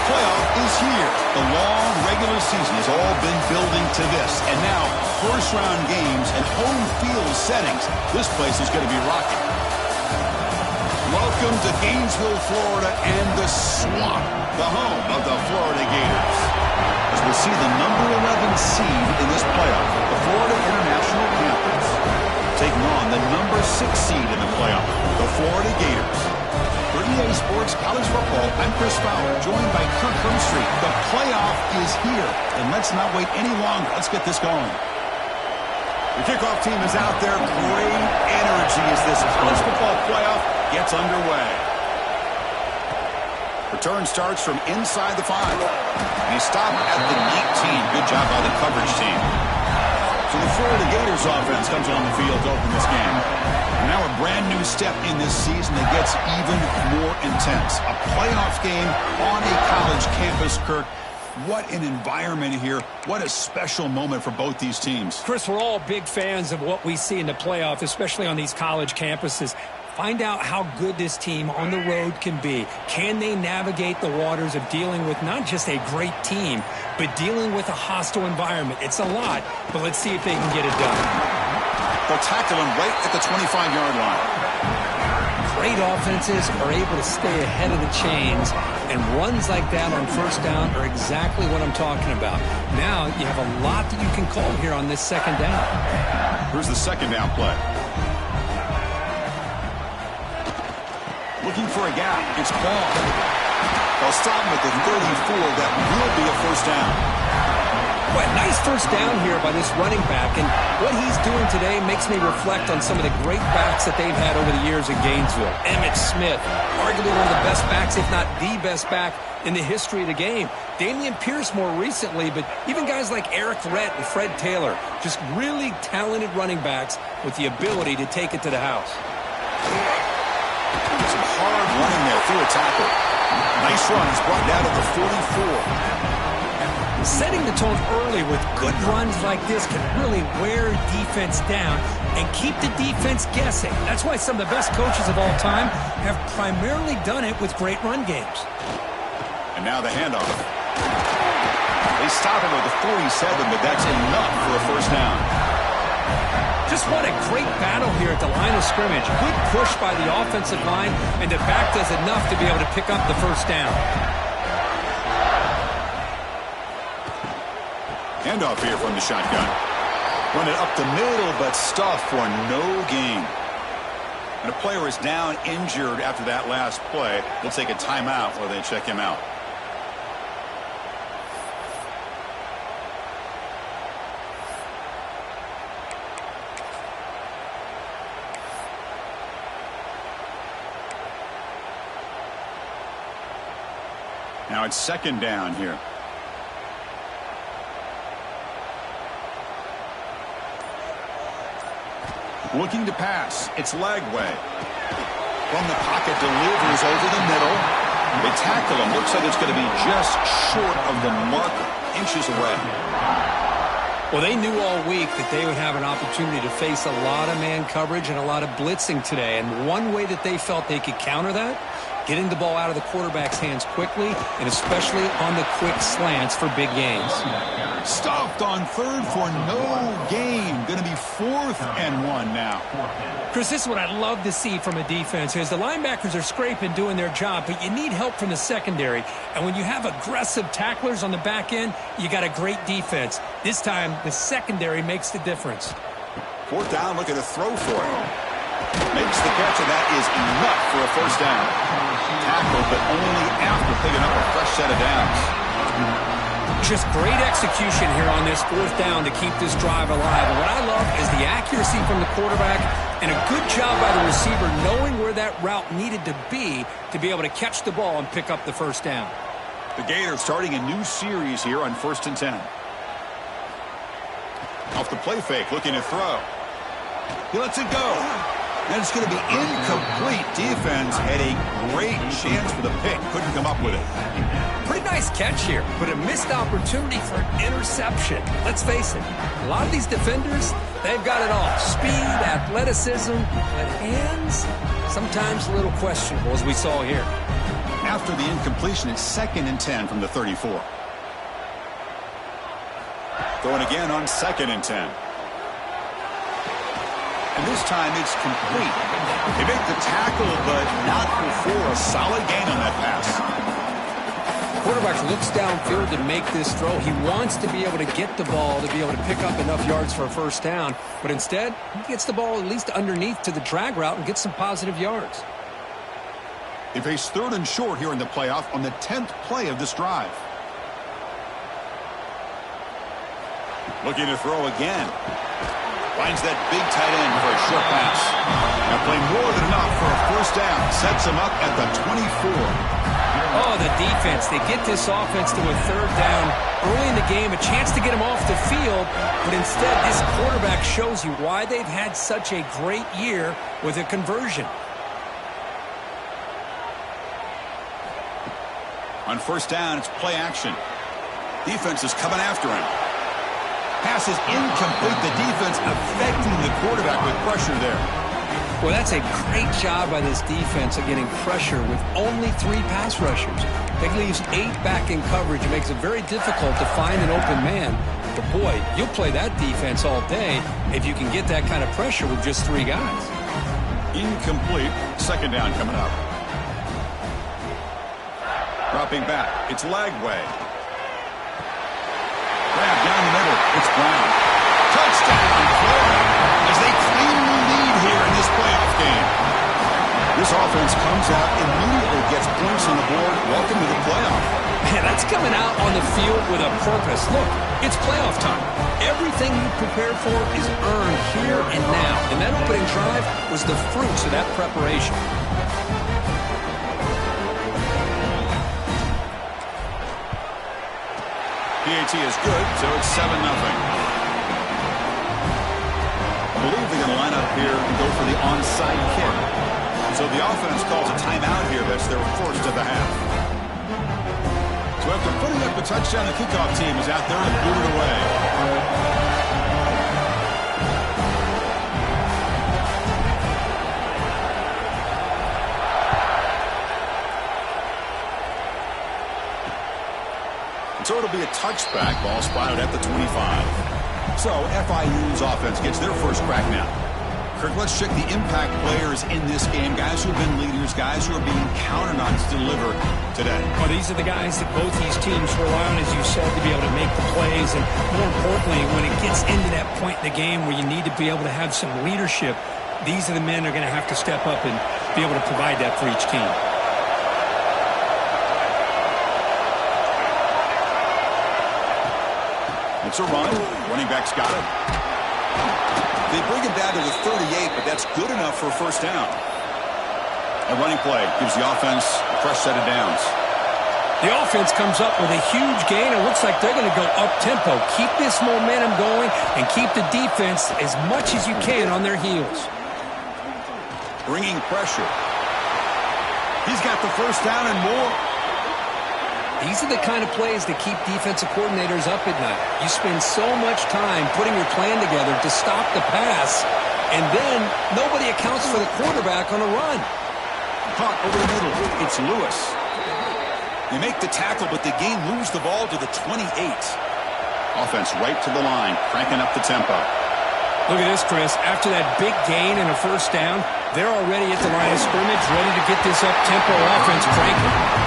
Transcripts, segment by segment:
playoff is here. The long regular season has all been building to this. And now, first-round games and home field settings. This place is going to be rocking. Welcome to Gainesville, Florida, and the Swamp, the home of the Florida Gators. As we'll see the number 11 seed in this playoff, the Florida International Panthers, taking on the number 6 seed in the playoff, the Florida Gators. For EA Sports College Football, I'm Chris Fowler, joined by Kirk Hermstreet. The playoff is here, and let's not wait any longer. Let's get this going. The kickoff team is out there. Great energy as this college football playoff gets underway. Return starts from inside the 5. And he stopped at the 19. Good job by the coverage team. So the Florida Gators offense comes on the field to open this game. And now a brand new step in this season that gets even more intense. A playoff game on a college campus, Kirk. What an environment here. What a special moment for both these teams. Chris, we're all big fans of what we see in the playoff, especially on these college campuses. Find out how good this team on the road can be. Can they navigate the waters of dealing with not just a great team, but dealing with a hostile environment? It's a lot, but let's see if they can get it done. They'll tackle him right at the 25-yard line. Great offenses are able to stay ahead of the chains, and runs like that on first down are exactly what I'm talking about. Now you have a lot that you can call here on this second down. Here's the second down play. Looking for a gap. It's Ball. They'll stop him at the 34. That will be a first down. What nice first down here by this running back, and what he's doing today makes me reflect on some of the great backs that they've had over the years in Gainesville. Emmitt Smith, arguably one of the best backs, if not the best back in the history of the game. Damian Pierce more recently, but even guys like Eric Rett and Fred Taylor, just really talented running backs with the ability to take it to the house. Some hard running there through a tackle. Nice run. He's brought down to the 44. Setting the tone early with good runs like this can really wear defense down and keep the defense guessing. That's why some of the best coaches of all time have primarily done it with great run games. And now the handoff. They stop him at the 47, but that's enough for a first down. Just what a great battle here at the line of scrimmage. Good push by the offensive line, and the back does enough to be able to pick up the first down. Handoff here from the shotgun. Run it up the middle, but stuffed for no gain. And a player is down injured after that last play. They'll take a timeout while they check him out. Now it's second down here. Looking to pass. It's Lagway. From the pocket, delivers over the middle. They tackle him. Looks like it's going to be just short of the mark, inches away. Well, they knew all week that they would have an opportunity to face a lot of man coverage and a lot of blitzing today. And one way that they felt they could counter that, getting the ball out of the quarterback's hands quickly, and especially on the quick slants for big gains. Stopped on third for no gain. Going to be 4th and 1 now. Chris, this is what I love to see from a defense. As the linebackers are scraping, doing their job, but you need help from the secondary. And when you have aggressive tacklers on the back end, you got a great defense. This time, the secondary makes the difference. 4th down, looking to throw for it. Makes the catch, and that is enough for a first down. Tackled, but only after picking up a fresh set of downs. Just great execution here on this 4th down to keep this drive alive. And what I love is the accuracy from the quarterback and a good job by the receiver knowing where that route needed to be able to catch the ball and pick up the first down. The Gators starting a new series here on 1st and 10. Off the play fake, looking to throw. He lets it go. And it's going to be incomplete. Defense had a great chance for the pick. Couldn't come up with it. Pretty nice catch here, but a missed opportunity for an interception. Let's face it, a lot of these defenders, they've got it all. Speed, athleticism, but hands, sometimes a little questionable, as we saw here. Now after the incompletion, it's 2nd and 10 from the 34. Going again on 2nd and 10. And this time it's complete. They make the tackle, but not before a solid gain on that pass. Quarterback looks downfield to make this throw. He wants to be able to get the ball to be able to pick up enough yards for a first down. But instead, he gets the ball at least underneath to the drag route and gets some positive yards. They face 3rd and short here in the playoff on the 10th play of this drive. Looking to throw again. Finds that big tight end for a short pass. Now play more than enough for a first down. Sets him up at the 24. Oh, the defense. They get this offense to a 3rd down early in the game, a chance to get him off the field, but instead this quarterback shows you why they've had such a great year with a conversion. On first down, it's play action. Defense is coming after him. Pass is incomplete. The defense affecting the quarterback with pressure there. Well, that's a great job by this defense of getting pressure with only 3 pass rushers. It leaves 8 back in coverage. It makes it very difficult to find an open man. But, boy, you'll play that defense all day if you can get that kind of pressure with just 3 guys. Incomplete. 2nd down coming up. Dropping back. It's Lagway. Grab down the middle. It's Brown. Touchdown, Florida, as they cleanly lead here in this playoff game. This offense comes out, immediately gets points on the board. Welcome to the playoff. Man, that's coming out on the field with a purpose. Look, it's playoff time. Everything you prepared for is earned here and now. And that opening drive was the fruits of that preparation. PAT is good, so it's 7-0. I believe they're going to line up here and go for the onside kick. So the offense calls a timeout here. That's their first of the half. So after putting up the touchdown, the kickoff team is out there and boot it away. And so it'll be a touchback. Ball spotted at the 25. So FIU's offense gets their first crack now. Kirk, let's check the impact players in this game. Guys who have been leaders, guys who are being counted on to deliver today. Well, these are the guys that both these teams rely on, as you said, to be able to make the plays. And more importantly, when it gets into that point in the game where you need to be able to have some leadership, these are the men that are going to have to step up and be able to provide that for each team. It's a run. Running back's got it. They bring it down to the 38, but that's good enough for a first down. A running play gives the offense a fresh set of downs. The offense comes up with a huge gain. It looks like they're going to go up-tempo. Keep this momentum going and keep the defense as much as you can on their heels. Bringing pressure. He's got the first down and more. These are the kind of plays that keep defensive coordinators up at night. You spend so much time putting your plan together to stop the pass, and then nobody accounts for the quarterback on a run. Caught over the middle. It's Lewis. They make the tackle, but the game moves the ball to the 28. Offense right to the line, cranking up the tempo. Look at this, Chris. After that big gain and a first down, they're already at the line of scrimmage, ready to get this up-tempo offense cranking.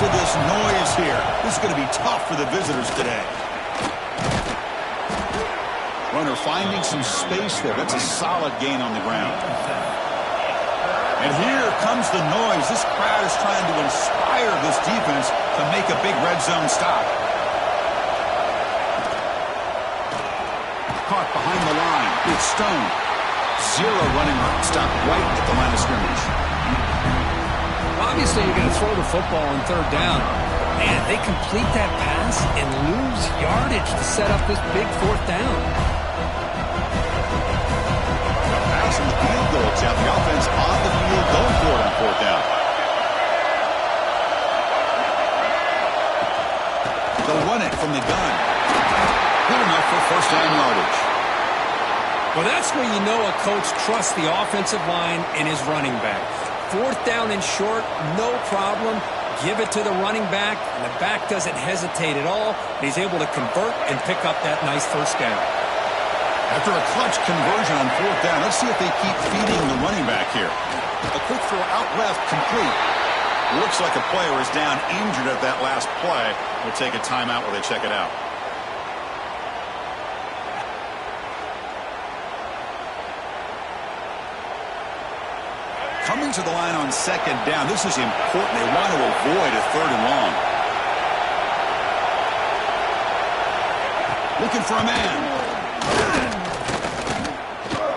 This noise here. This is going to be tough for the visitors today. Runner finding some space there. That's a solid gain on the ground. And here comes the noise. This crowd is trying to inspire this defense to make a big red zone stop. Caught behind the line. It's Stone. Zero running room. Stopped right at the line of scrimmage. Obviously, you're going to throw the football on third down. Man, they complete that pass and lose yardage to set up this big fourth down. Pass and the field goal. It's out the offense on the field going for it on fourth down. They'll run it from the gun. Good enough for first down yardage. Well, that's where you know a coach trusts the offensive line and his running back. Fourth down and short, no problem. Give it to the running back, and the back doesn't hesitate at all. He's able to convert and pick up that nice first down. After a clutch conversion on fourth down, let's see if they keep feeding the running back here. A quick throw out left, complete. Looks like a player is down injured at that last play. We'll take a timeout while they check it out. Coming to the line on second down. This is important. They want to avoid a third and long. Looking for a man.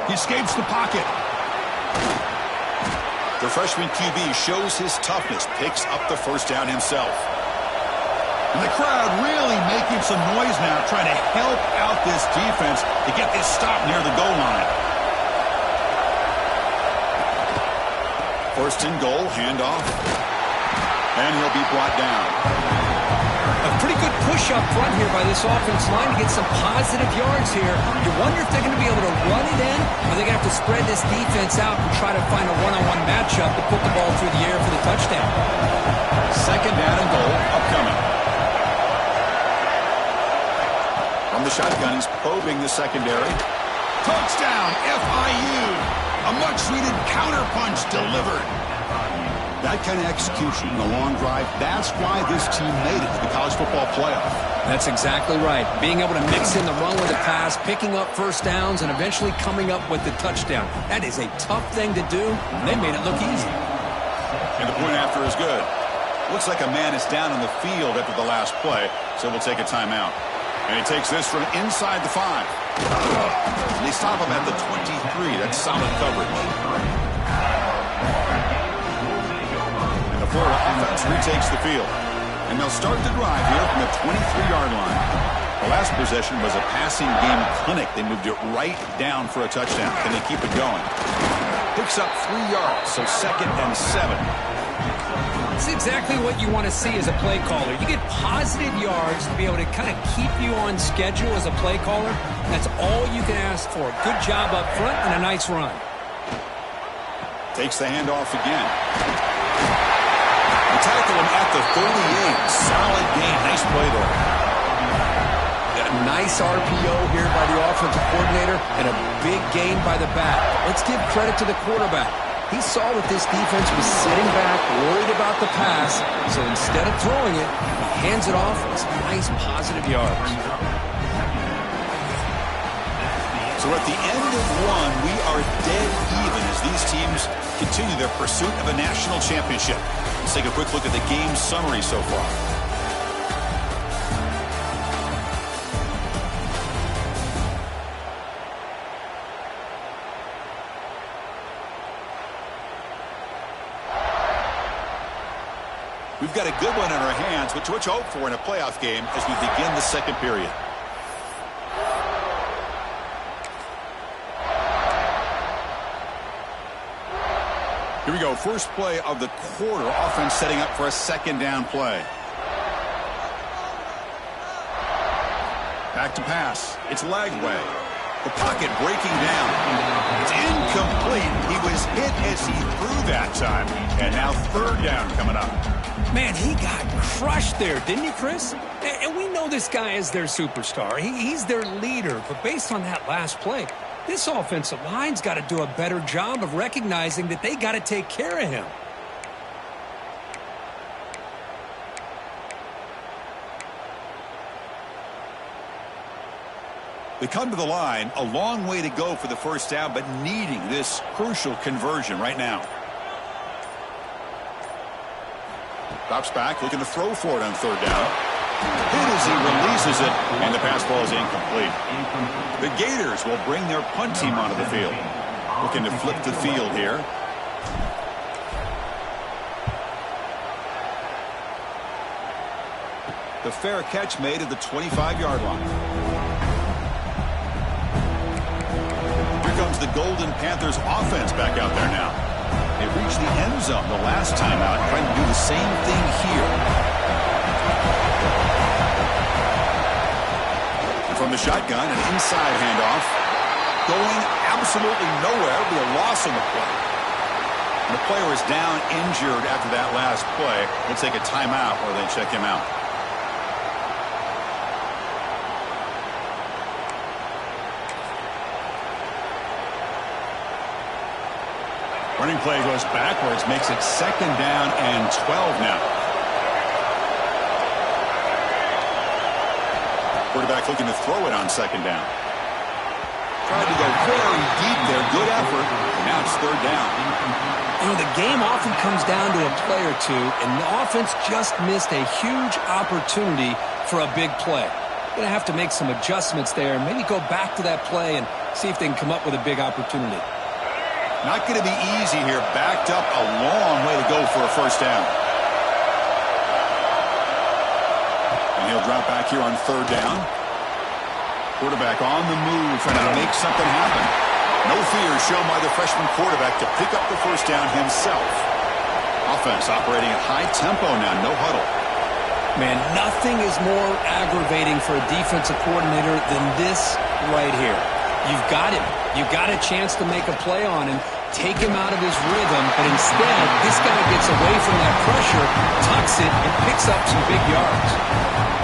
He escapes the pocket. The freshman QB shows his toughness, picks up the first down himself. And the crowd really making some noise now, trying to help out this defense to get this stop near the goal line. First and goal, handoff. And he'll be brought down. A pretty good push up front here by this offensive line to get some positive yards here. You wonder if they're going to be able to run it in, or they're going to have to spread this defense out and try to find a one-on-one matchup to put the ball through the air for the touchdown. Second down and goal, upcoming. From the shotgun, he's probing the secondary. Touchdown, FIU! A much-needed counterpunch delivered. That kind of execution in the long drive, that's why this team made it to the college football playoff. That's exactly right. Being able to mix in the run with the pass, picking up first downs, and eventually coming up with the touchdown. That is a tough thing to do, and they made it look easy. And the point after is good. Looks like a man is down on the field after the last play, so we'll take a timeout. And he takes this from inside the 5. They stop him at the 23. That's solid coverage. And the Florida offense retakes the field. And they'll start the drive here from the 23-yard line. The last possession was a passing game clinic. They moved it right down for a touchdown. Can they keep it going? Picks up 3 yards, so second and 7. It's exactly what you want to see as a play caller. You get positive yards to be able to kind of keep you on schedule as a play caller. That's all you can ask for. Good job up front and a nice run. Takes the handoff again. They tackle him at the 38. Solid game. Nice play there. A nice RPO here by the offensive coordinator and a big gain by the back. Let's give credit to the quarterback. He saw that this defense was sitting back, worried about the pass, so instead of throwing it, he hands it off with some nice positive yards. So at the end of one, we are dead even as these teams continue their pursuit of a national championship. Let's take a quick look at the game summary so far. We've got a good one in our hands, which to hope for in a playoff game as we begin the second period. Here we go. First play of the quarter. Offense setting up for a second down play. Back to pass. It's Lagway. The pocket breaking down. It's incomplete. He was hit as he threw that time. And now third down coming up. Man, he got crushed there, didn't he, Chris? And we know this guy is their superstar. He's their leader. But based on that last play, this offensive line's got to do a better job of recognizing that they got to take care of him. They come to the line, a long way to go for the first down, but needing this crucial conversion right now. Drops back, looking to throw for it on third down. Hit as he releases it, and the pass ball is incomplete. The Gators will bring their punt team onto the field. Looking to flip the field here. The fair catch made at the 25-yard line. Here comes the Golden Panthers offense back out there now. They reached the end zone the last time out, trying to do the same thing here. from the shotgun, an inside handoff. Going absolutely nowhere. It'll be a loss on the play. And the player is down injured after that last play. They'll take a timeout or they check him out. Running play goes backwards, makes it 2nd down and 12 now. Quarterback looking to throw it on 2nd down. Tried to go very deep there. Good effort. Now it's 3rd down. You know, the game often comes down to a play or two, and the offense just missed a huge opportunity for a big play. Going to have to make some adjustments there, maybe go back to that play and see if they can come up with a big opportunity. Not going to be easy here. Backed up a long way to go for a 1st down. And he'll drop back here on 3rd down. Quarterback on the move, trying to make something happen. No fear shown by the freshman quarterback to pick up the 1st down himself. Offense operating at high tempo now, no huddle. Man, nothing is more aggravating for a defensive coordinator than this right here. You've got him. You've got a chance to make a play on him, take him out of his rhythm, but instead, this guy gets away from that pressure, tucks it, and picks up some big yards.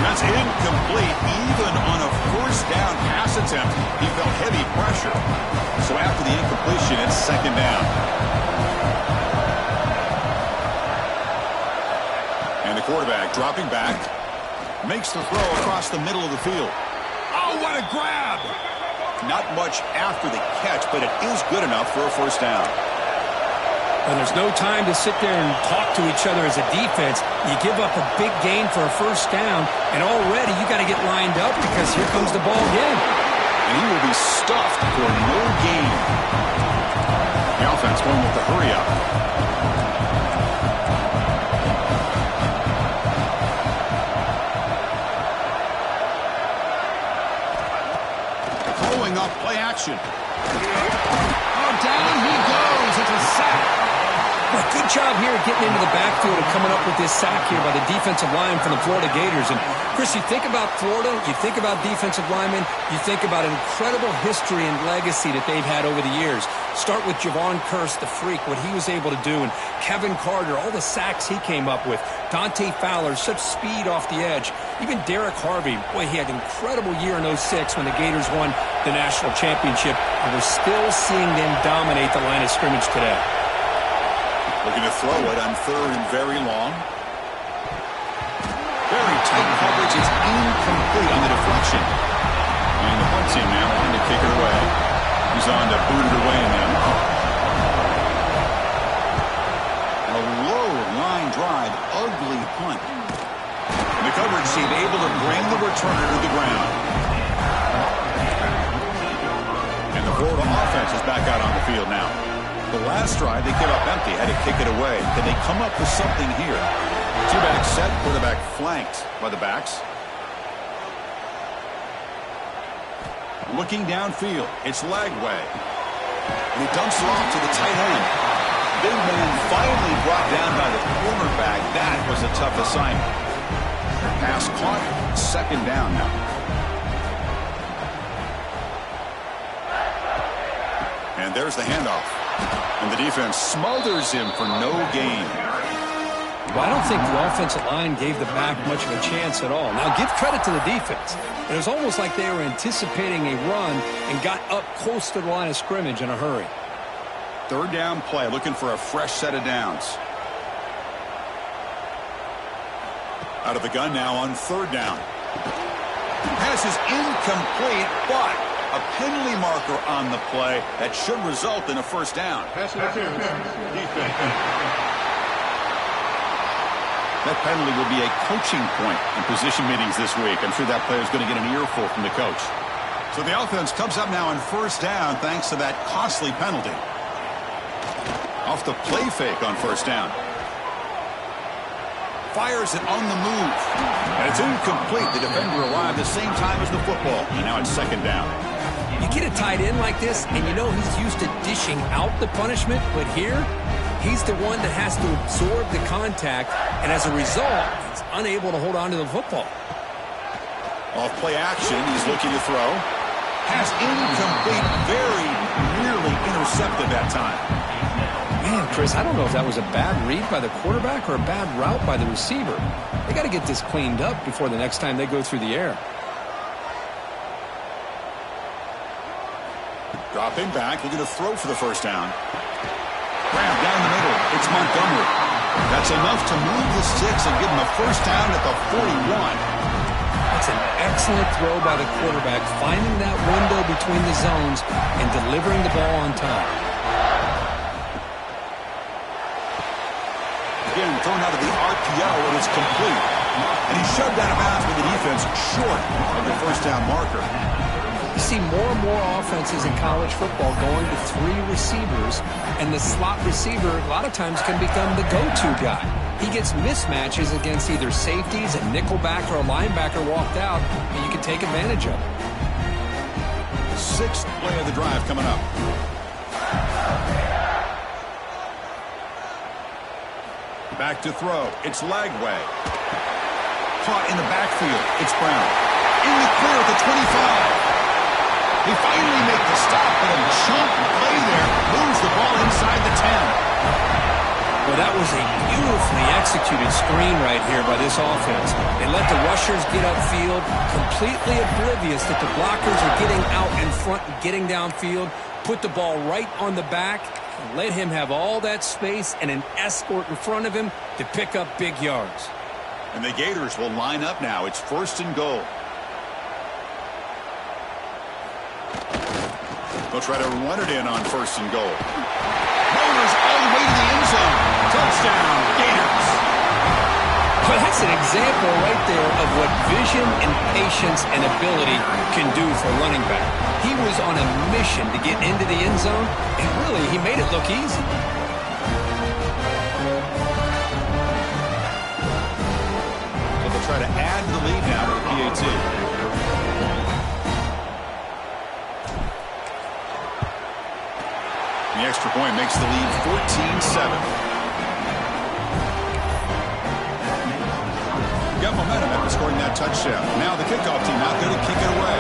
That's incomplete. Even on a 1st down pass attempt, he felt heavy pressure. So after the incompletion, it's 2nd down. And the quarterback dropping back, makes the throw across the middle of the field. Oh, what a grab! Not much after the catch, but it is good enough for a 1st down. And there's no time to sit there and talk to each other as a defense. You give up a big gain for a 1st down, and already you got to get lined up because here comes the ball again. And he will be stuffed for no gain. The offense going with the hurry up. Throwing up play action. Oh, down he goes. It's a sack. Well, good job here getting into the backfield and coming up with this sack here by the defensive line from the Florida Gators. And, Chris, you think about Florida, you think about defensive linemen, you think about an incredible history and legacy that they've had over the years. Start with Javon Kearse, the freak, what he was able to do, and Kevin Carter, all the sacks he came up with. Dante Fowler, such speed off the edge. Even Derek Harvey, boy, he had an incredible year in 06 when the Gators won the national championship. And we're still seeing them dominate the line of scrimmage today. Looking to throw it on 3rd and very long. Very tight coverage. It's incomplete on the deflection. And the punt team now on to kick it away. He's on to boot it away now. A low line drive. Ugly punt. And the coverage team able to bring the returner to the ground. And the Florida offense is back out on the field now. The last drive, they came up empty, had to kick it away. Can they come up with something here? Two-back set, quarterback flanked by the backs. Looking downfield, it's Lagway. And he dumps it off to the tight end. Big man finally brought down by the cornerback. That was a tough assignment. Pass caught, 2nd down now. And there's the handoff. And the defense smothers him for no gain. Well, I don't think the offensive line gave the back much of a chance at all. Now, give credit to the defense. It was almost like they were anticipating a run and got up close to the line of scrimmage in a hurry. 3rd down play, looking for a fresh set of downs. Out of the gun now on 3rd down. Pass is incomplete, but a penalty marker on the play that should result in a 1st down. Pass interference. Defense. That penalty will be a coaching point in position meetings this week. I'm sure that player is going to get an earful from the coach. So the offense comes up now on 1st down thanks to that costly penalty. Off the play fake on 1st down. Fires it on the move. And it's incomplete. The defender arrived the same time as the football. And now it's 2nd down. You get a tight end like this, and you know he's used to dishing out the punishment, but here, he's the one that has to absorb the contact, and as a result, he's unable to hold on to the football. Off play action, he's looking to throw. Pass incomplete, very nearly intercepted that time. Man, Chris, I don't know if that was a bad read by the quarterback or a bad route by the receiver. They got to get this cleaned up before the next time they go through the air. Dropping back, looking to throw for the first down. Grab down the middle. It's Montgomery. That's enough to move the sticks and give him a first down at the 41. That's an excellent throw by the quarterback, finding that window between the zones and delivering the ball on time. Again, thrown out of the RPO, and it's complete. And he shoved out of bounds with the defense short of the first down marker. You see more and more offenses in college football going to 3 receivers, and the slot receiver a lot of times can become the go-to guy. He gets mismatches against either safeties, a nickelback, or a linebacker walked out, and you can take advantage of it. 6th play of the drive coming up. Back to throw. It's Lagway. Caught in the backfield. It's Brown. In the clear at the 25. He finally makes the stop, but a chunk play there. Moves the ball inside the 10. Well, that was a beautifully executed screen right here by this offense. They let the rushers get upfield, completely oblivious that the blockers are getting out in front and getting downfield, put the ball right on the back, and let him have all that space and an escort in front of him to pick up big yards. And the Gators will line up now. It's 1st and goal. They'll try to run it in on 1st and goal. Motors all the way to the end zone. Touchdown, Gators. Well, that's an example right there of what vision and patience and ability can do for a running back. He was on a mission to get into the end zone, and really, he made it look easy. So they'll try to add the lead now to the PAT. The extra point makes the lead 14-7. Got momentum after scoring that touchdown. Now the kickoff team out there to kick it away.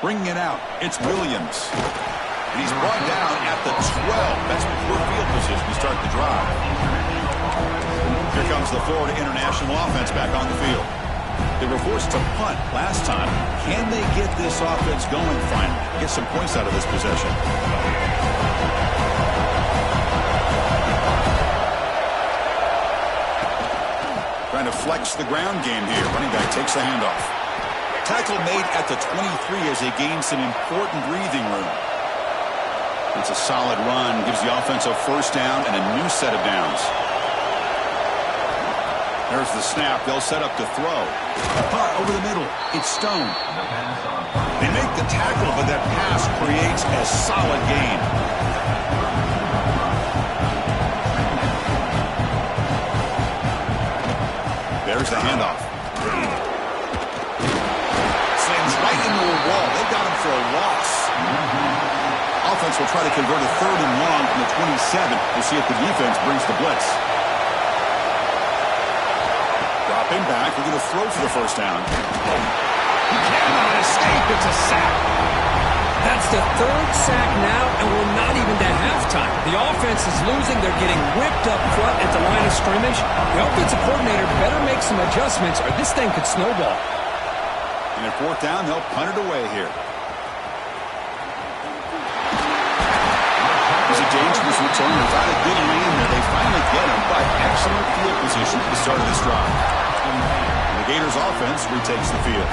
Bringing it out, it's Williams. And he's brought down at the 12. That's poor field position to start the drive. Here comes the Florida International offense back on the field. They were forced to punt last time. Can they get this offense going finally? Get some points out of this possession. Trying to flex the ground game here. Running back takes the handoff. Tackle made at the 23 as they gain some important breathing room. It's a solid run. Gives the offense a first down and a new set of downs. There's the snap. They'll set up to throw. Punt over the middle. It's Stone. They make the tackle, but that pass creates a solid gain. There's the handoff. Sends right into a wall. They got him for a loss. Offense will try to convert a 3rd and long from the 27. We'll see if the defense brings the blitz. Dropping back, we're going to throw for the first down. He cannot escape. It's a sack. That's the 3rd sack now, and we're not even to halftime. The offense is losing. They're getting ripped up front at the line of scrimmage. The offensive coordinator better make some adjustments, or this thing could snowball. And at 4th down, they'll punt it away here. It's a dangerous return without a good lead there. They finally get him, but excellent field position at the start of this drive. And the Gators offense retakes the field.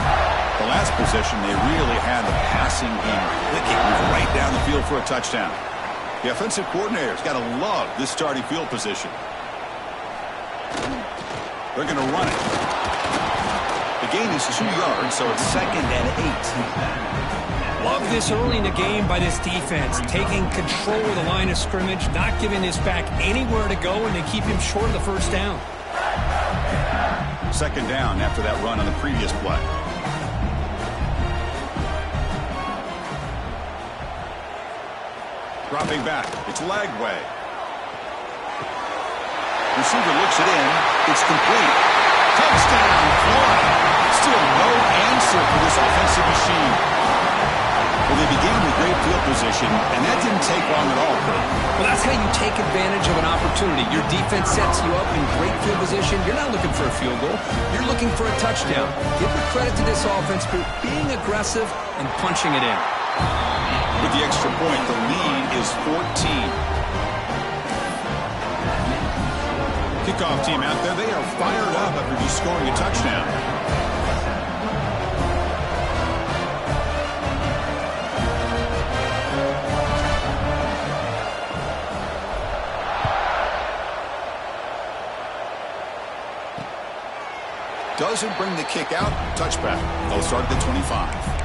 The last possession, they really had the passing game clicking, moving right down the field for a touchdown. The offensive coordinator's got to love this starting field position. They're going to run it. The gain is 2 yards, so it's 2nd and 8. Love this early in the game by this defense, taking control of the line of scrimmage, not giving this back anywhere to go, and they keep him short of the first down. 2nd down after that run on the previous play. Dropping back. It's Lagway. Receiver looks it in. It's complete. Touchdown, Florida. Still no answer for this offensive machine. Well, they began with great field position, and that didn't take long at all. Well, that's how you take advantage of an opportunity. Your defense sets you up in great field position. You're not looking for a field goal. You're looking for a touchdown. Give the credit to this offense for being aggressive and punching it in. With the extra point, the lead is 14. Kickoff team out there, they are fired up after just scoring a touchdown. Doesn't bring the kick out. Touchback. They'll start at the 25.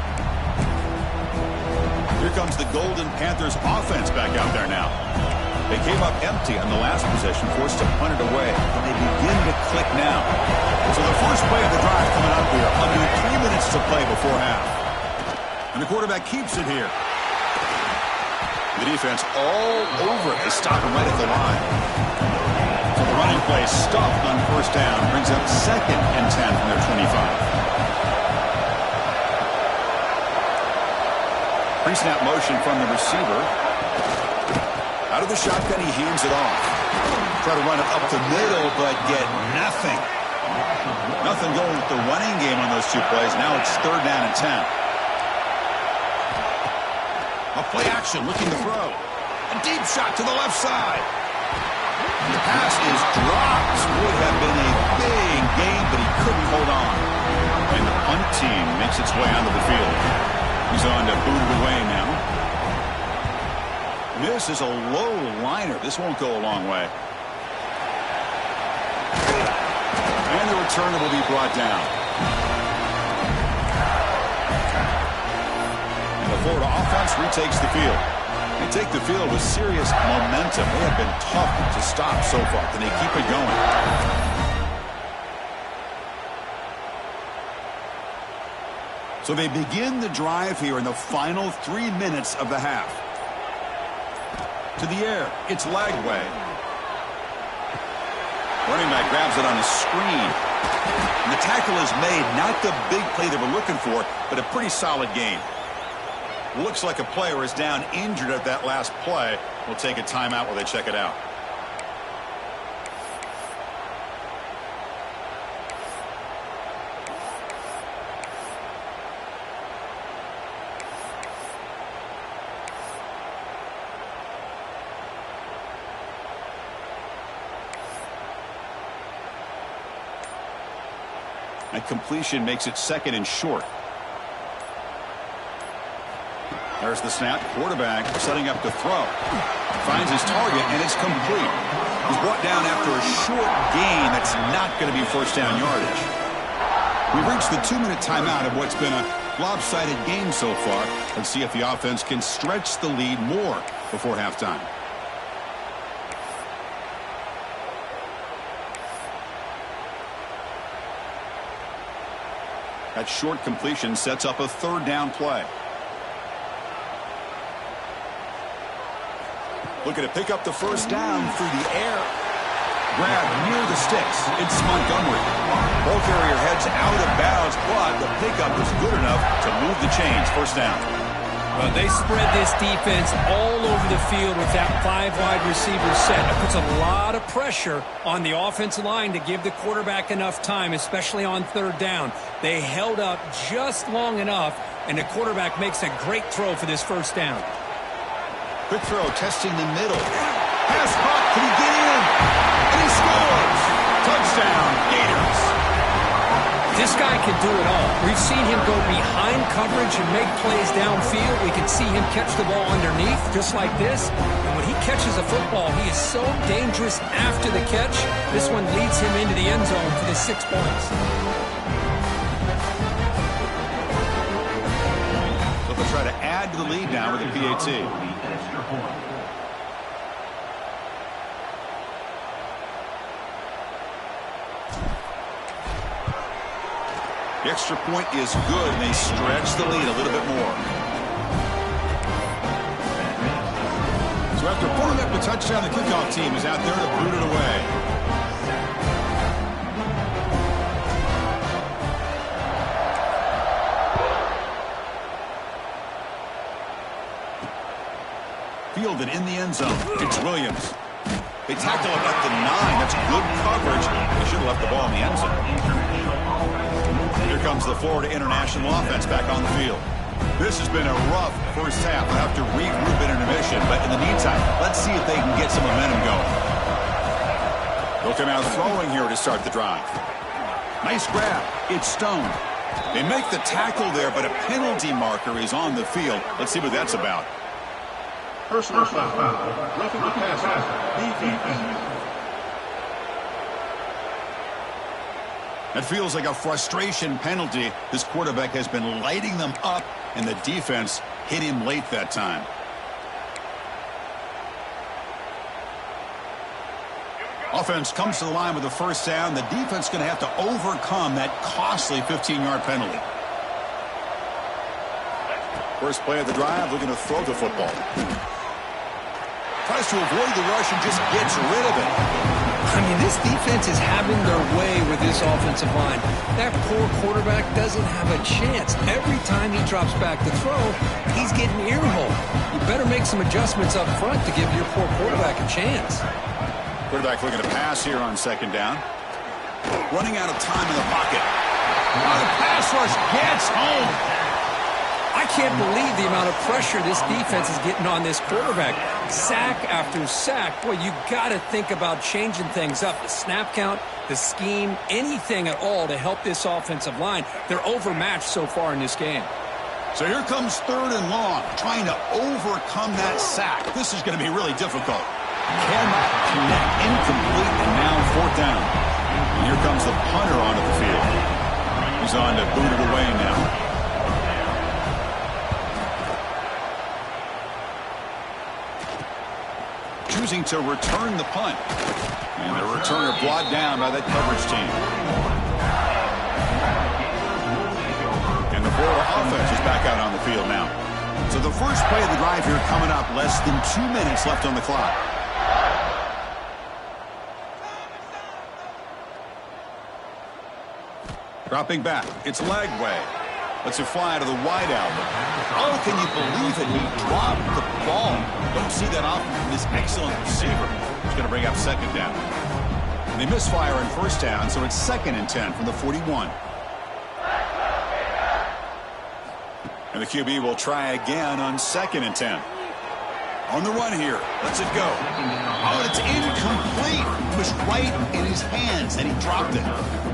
Here comes the Golden Panthers offense back out there now. They came up empty on the last possession, forced to punt it away, and they begin to click now. So the first play of the drive coming up here, under 3 minutes to play before half. And the quarterback keeps it here. The defense all over it. They stop him right at the line. So the running play stuffed on first down, brings up 2nd and 10 from their 25. Pre-snap motion from the receiver. Out of the shotgun, he hands it off. Try to run it up the middle, but get nothing. Nothing going with the running game on those two plays. Now it's 3rd down and 10. A play action, looking to throw. A deep shot to the left side. The pass is dropped. Would have been a big game, but he couldn't hold on. And the punt team makes its way onto the field. He's on to boot it away now. This is a low liner. This won't go a long way. And the returner will be brought down. And the Florida offense retakes the field. They take the field with serious momentum. They have been tough to stop so far, and they keep it going. So they begin the drive here in the final 3 minutes of the half. To the air, it's Lagway. Running back grabs it on a screen. And the tackle is made. Not the big play they were looking for, but a pretty solid game. Looks like a player is down injured at that last play. We'll take a timeout while they check it out. And completion makes it 2nd and short. There's the snap. Quarterback setting up to throw. Finds his target, and it's complete. He's brought down after a short gain. That's not going to be first down yardage. We've reached the 2-minute timeout of what's been a lopsided game so far. Let's see if the offense can stretch the lead more before halftime. That short completion sets up a 3rd down play. Looking to pick up the first down through the air. Grab near the sticks. It's Montgomery. Ball carrier heads out of bounds, but the pickup is good enough to move the chains. First down. Well, they spread this defense all over the field with that 5-wide receiver set. It puts a lot of pressure on the offensive line to give the quarterback enough time, especially on 3rd down. They held up just long enough, and the quarterback makes a great throw for this first down. Quick throw, testing the middle. Pass caught. Can he get in? And he scores. Touchdown, Gators. This guy can do it all. We've seen him go behind coverage and make plays downfield. We can see him catch the ball underneath, just like this. And when he catches a football, he is so dangerous after the catch. This one leads him into the end zone for the 6 points. So they'll try to add to the lead now with a PAT. The extra point is good, and they stretch the lead a little bit more. So after pulling up the touchdown, the kickoff team is out there to boot it away. Fielded in the end zone. It's Williams. They tackle him at the 9. That's good coverage. They should have left the ball in the end zone. Here comes the Florida International offense back on the field. This has been a rough first half. They'll have to regroup in intermission. But in the meantime, let's see if they can get some momentum going. They'll come out throwing here to start the drive. Nice grab. It's Stone. They make the tackle there, but a penalty marker is on the field. Let's see what that's about. Personal foul. Roughing the passer. Defense. That feels like a frustration penalty. This quarterback has been lighting them up, and the defense hit him late that time. Offense comes to the line with a first down. The defense going to have to overcome that costly 15-yard penalty. First play of the drive, looking to throw the football. Tries to avoid the rush and just gets rid of it. I mean, this defense is having their way with this offensive line. That poor quarterback doesn't have a chance. Every time he drops back to throw, he's getting earholed. You better make some adjustments up front to give your poor quarterback a chance. Quarterback looking to pass here on second down. Running out of time in the pocket. The pass rush gets home. I can't believe the amount of pressure this defense is getting on this quarterback. Sack after sack. Boy, you got to think about changing things up. The snap count, the scheme, anything at all to help this offensive line. They're overmatched so far in this game. So here comes third and long, trying to overcome that sack. This is going to be really difficult. Cannot connect, incomplete, and now fourth down. And here comes the punter onto the field. He's on to boot it away now. Choosing to return the punt. And the returner brought down by that coverage team. And the Florida offense is back out on the field now. So the first play of the drive here coming up, less than 2 minutes left on the clock. Dropping back, it's Lagway. Lets it fly to the wideout. Oh, can you believe it? He dropped the ball. Don't see that often from this excellent receiver. He's going to bring up second down. And they misfire on first down, so it's 2nd and 10 from the 41. And the QB will try again on 2nd and 10. On the run here. Lets it go. Oh, it's incomplete. It was right in his hands, and he dropped it.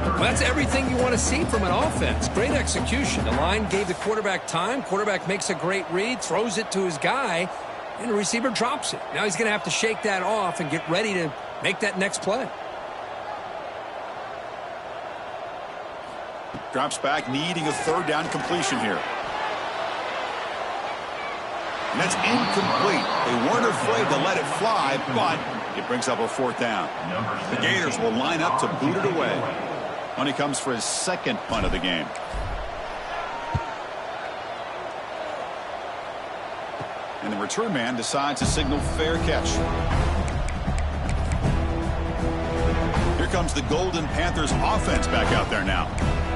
Well, that's everything you want to see from an offense. Great execution. The line gave the quarterback time. Quarterback makes a great read, throws it to his guy, and the receiver drops it. Now he's going to have to shake that off and get ready to make that next play. Drops back, needing a third down completion here. And that's incomplete. They weren't afraid to let it fly, but it brings up a fourth down. The Gators will line up to boot it away. When he comes for his second punt of the game. And the return man decides to signal fair catch. Here comes the Golden Panthers offense back out there now.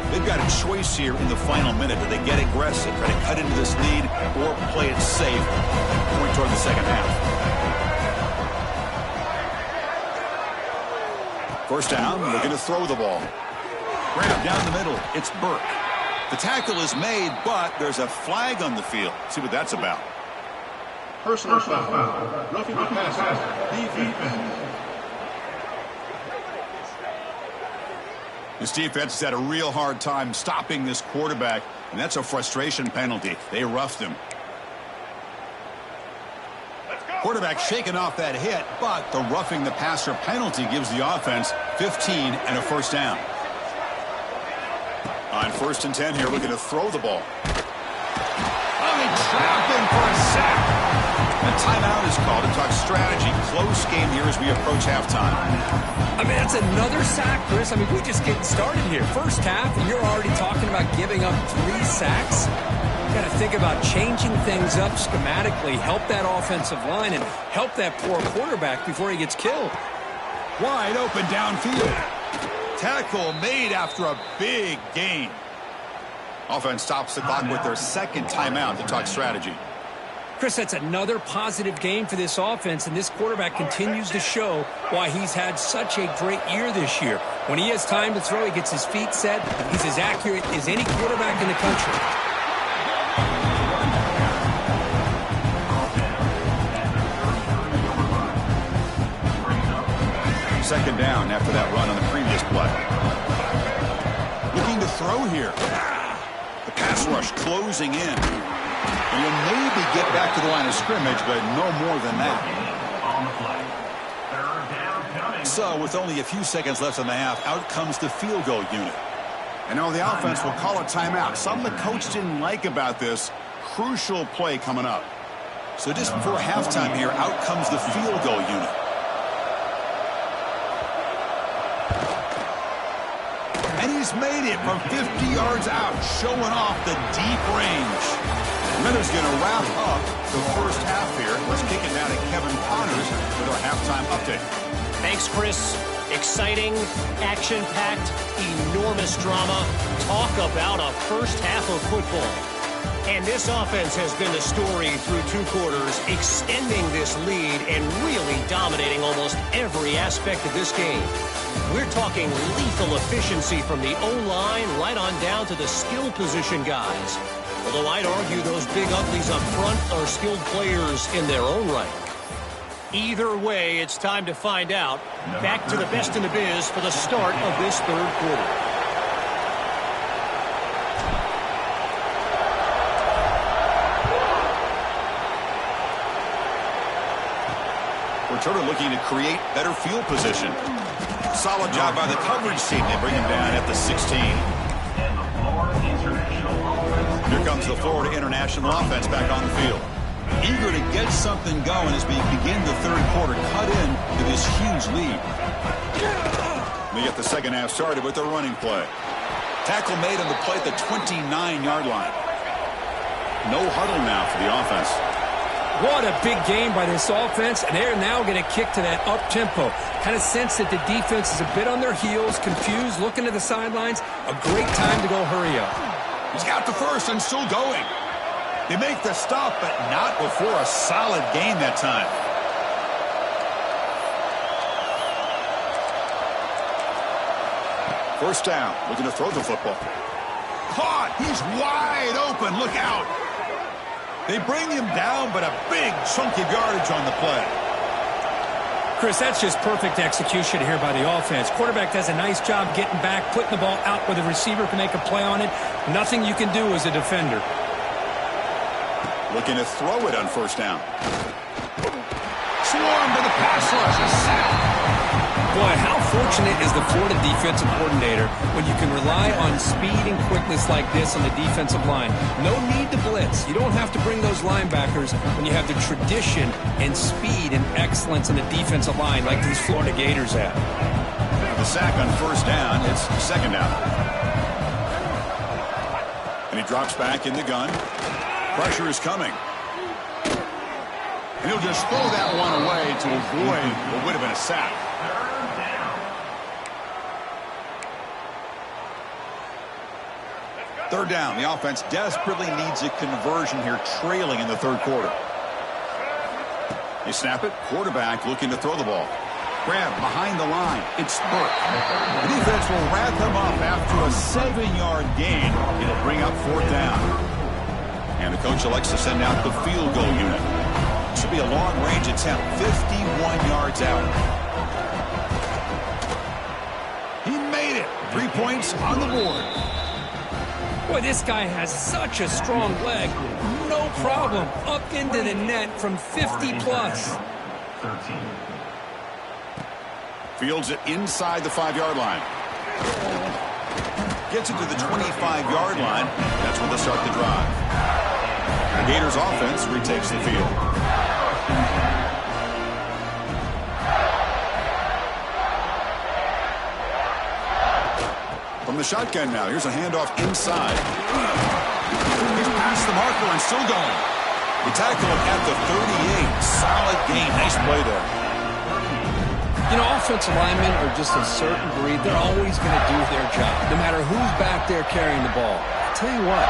They've got a choice here in the final minute. Do they get aggressive, try to cut into this lead, or play it safe, point toward the second half? First down, looking to throw the ball. Grab down the middle. It's Burke. The tackle is made, but there's a flag on the field. See what that's about. Personal foul. Roughing the passer. Defense. This defense has had a real hard time stopping this quarterback, and that's a frustration penalty. They roughed him. Quarterback shaking off that hit, but the roughing the passer penalty gives the offense 15 and a first down. On 1st and 10 here, looking to throw the ball. Oh, they trapped him for a sack. A timeout is called to talk strategy. Close game here as we approach halftime. I mean, that's another sack, Chris. I mean, we're just getting started here. First half, and you're already talking about giving up 3 sacks. Got to think about changing things up schematically, help that offensive line, and help that poor quarterback before he gets killed. Wide open downfield. Tackle made after a big gain. Offense stops the clock with their second timeout to talk strategy. Chris, that's another positive game for this offense, and this quarterback continues to show why he's had such a great year this year. When he has time to throw, he gets his feet set. He's as accurate as any quarterback in the country. Second down after that run on the previous play. Looking to throw here. The pass rush closing in. And you'll maybe get back to the line of scrimmage, but no more than that. So, with only a few seconds left in the half, out comes the field goal unit. And now the offense will call a timeout. Something the coach didn't like about this. Crucial play coming up. So just before halftime here, out comes the field goal unit. And he's made it from 50 yards out, showing off the deep range. Miller's going to wrap up the first half here. Let's kick it down to Kevin Connors with our halftime update. Thanks, Chris. Exciting, action-packed, enormous drama. Talk about a first half of football. And this offense has been the story through 2 quarters, extending this lead and really dominating almost every aspect of this game. We're talking lethal efficiency from the O-line right on down to the skill position guys. Although I'd argue those big uglies up front are skilled players in their own right. Either way, it's time to find out. Back to the best in the biz for the start of this third quarter. Returner looking to create better field position. Solid job by the coverage team. They bring him down at the 16. Here comes the Florida International offense back on the field. Eager to get something going as we begin the third quarter, cut in to this huge lead. We get the second half started with the running play. Tackle made on the play at the 29-yard line. No huddle now for the offense. What a big game by this offense, and they're now going to kick to that up-tempo. Kind of sense that the defense is a bit on their heels, confused, looking to the sidelines. A great time to go hurry up. He's got the first and still going. They make the stop, but not before a solid gain that time. First down, looking to throw the football. Caught, he's wide open, look out. They bring him down, but a big chunk of yardage on the play. Chris, that's just perfect execution here by the offense. Quarterback does a nice job getting back, putting the ball out where the receiver can make a play on it. Nothing you can do as a defender. Looking to throw it on first down. Swarm to the pass rush, a sack. Boy, how fortunate is the Florida defensive coordinator when you can rely on speed and quickness like this on the defensive line. No need to blitz. You don't have to bring those linebackers when you have the tradition and speed and excellence on the defensive line like these Florida Gators have. The sack on first down, it's second down. And he drops back in the gun. Pressure is coming. And he'll just throw that one away to avoid what would have been a sack. Third down. The offense desperately needs a conversion here, trailing in the third quarter. They snap it. Quarterback looking to throw the ball. Grab behind the line. It's Burke. The defense will wrap him up after a 7-yard gain. It'll bring up fourth down. And the coach elects to send out the field goal unit. Should be a long-range attempt, 51 yards out. He made it. 3 points on the board. Boy, this guy has such a strong leg. No problem. Up into the net from 50-plus. Fields it inside the 5-yard line. Gets it to the 25-yard line. That's when they start the drive. The Gators offense retakes the field. From the shotgun now, here's a handoff inside. He's Beats the marker and still going. He tackled him at the 38. Solid gain. Nice play there. You know, offensive linemen are just a certain breed. They're always going to do their job, no matter who's back there carrying the ball. I'll tell you what,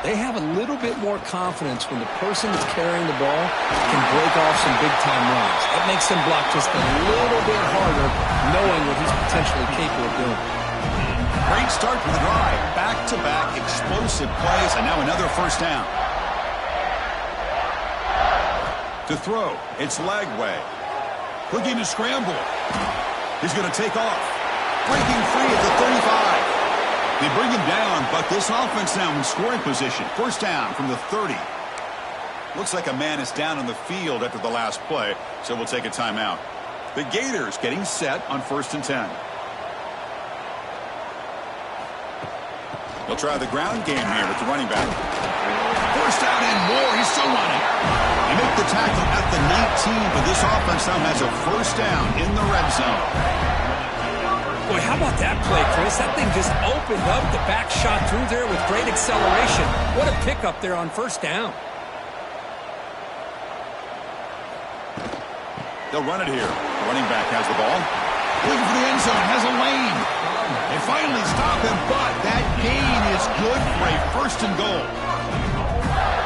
they have a little bit more confidence when the person that's carrying the ball can break off some big-time runs. That makes them block just a little bit harder, knowing what he's potentially capable of doing. Great start to the drive. Back-to-back explosive plays, and now another first down. To throw, it's Lagway. Looking to scramble. He's going to take off. Breaking free at the 35. They bring him down, but this offense now in scoring position. First down from the 30. Looks like a man is down on the field after the last play, so we'll take a timeout. The Gators getting set on 1st and 10. They'll try the ground game here with the running back. First down and more. He's still running. They make the tackle at the 19, but this offense now has a first down in the red zone. Boy, how about that play, Chris? That thing just opened up. The back shot through there with great acceleration. What a pickup there on first down. They'll run it here. The running back has the ball. Looking for the end zone. Has a lane. They finally stop him, but that gain is good for a first and goal.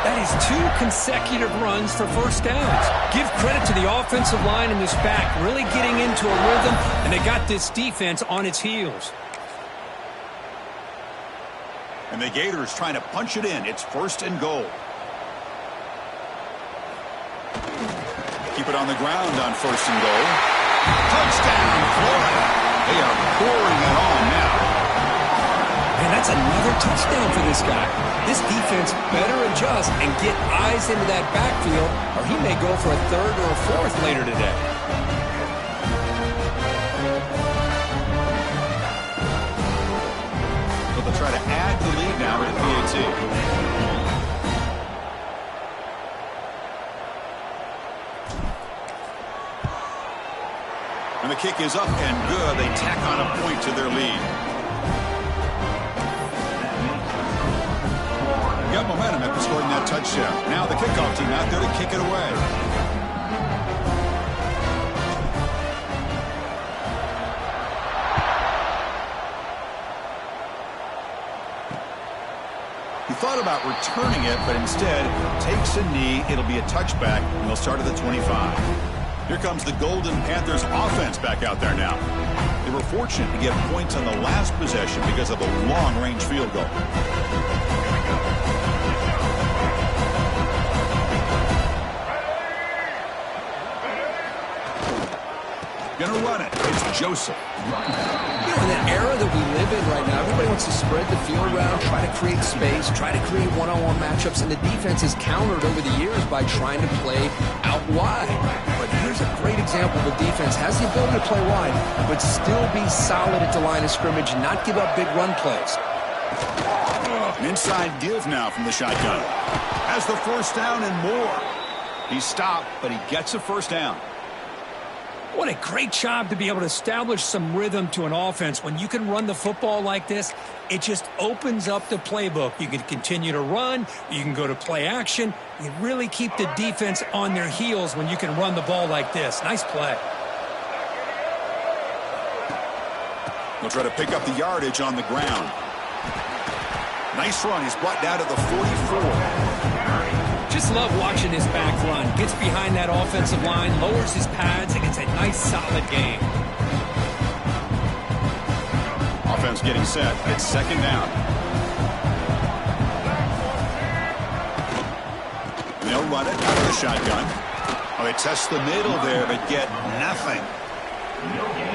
That is 2 consecutive runs for first downs. Give credit to the offensive line in this back, really getting into a rhythm, and they got this defense on its heels. And the Gators trying to punch it in. It's first and goal. Keep it on the ground on first and goal. Touchdown, Florida. They are pouring it on now. And that's another touchdown for this guy. This defense better adjust and get eyes into that backfield, or he may go for a 3rd or a 4th later today. So they'll try to add the lead now at the PAT. And the kick is up and good. They tack on a point to their lead. Got momentum after scoring that touchdown. Now the kickoff team out there to kick it away. He thought about returning it, but instead takes a knee. It'll be a touchback, and they'll start at the 25. Here comes the Golden Panthers offense back out there now. They were fortunate to get points on the last possession because of a long-range field goal. Gonna run it. It's Joseph. You know, in the era that we live in right now, everybody wants to spread the field around, try to create space, try to create one-on-one matchups, and the defense has countered over the years by trying to play out wide. But here's a great example of a defense has the ability to play wide, but still be solid at the line of scrimmage and not give up big run plays. An inside give now from the shotgun. Has the first down and more. He stopped, but he gets a first down. What a great job to be able to establish some rhythm to an offense. When you can run the football like this, it just opens up the playbook. You can continue to run. You can go to play action. You really keep the defense on their heels when you can run the ball like this. Nice play. They'll try to pick up the yardage on the ground. Nice run. He's brought down to the 44. Just love watching this back run. Gets behind that offensive line, lowers his pads, and gets a nice, solid gain. Offense getting set. It's second down. They'll run it out of the shotgun. Oh, they test the middle there, but get nothing.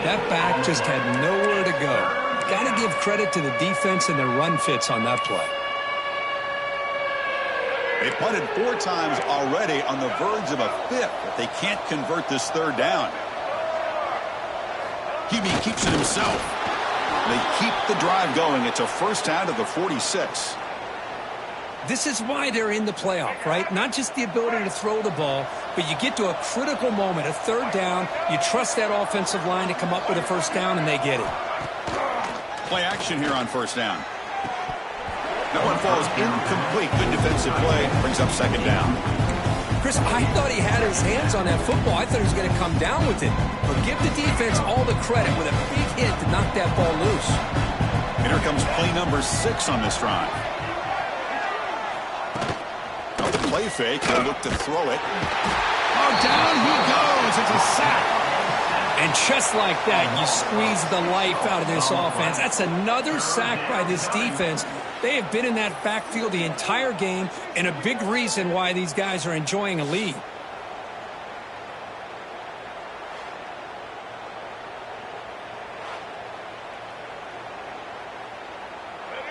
That back just had nowhere to go. Got to give credit to the defense and their run fits on that play. They punted 4 times already, on the verge of a 5th, but they can't convert this 3rd down. Hebe keeps it himself. They keep the drive going. It's a first down to the 46. This is why they're in the playoff, right? Not just the ability to throw the ball, but you get to a critical moment, a 3rd down. You trust that offensive line to come up with a first down, and they get it. Play action here on first down. That one falls incomplete. Good defensive play. Brings up second down. Chris, I thought he had his hands on that football. I thought he was going to come down with it. But give the defense all the credit with a big hit to knock that ball loose. And here comes play number 6 on this drive. Now the play fake. He'll look to throw it. Oh, down he goes. It's a sack. And just like that, you squeeze the life out of this offense. That's another sack by this defense. They have been in that backfield the entire game, and a big reason why these guys are enjoying a lead.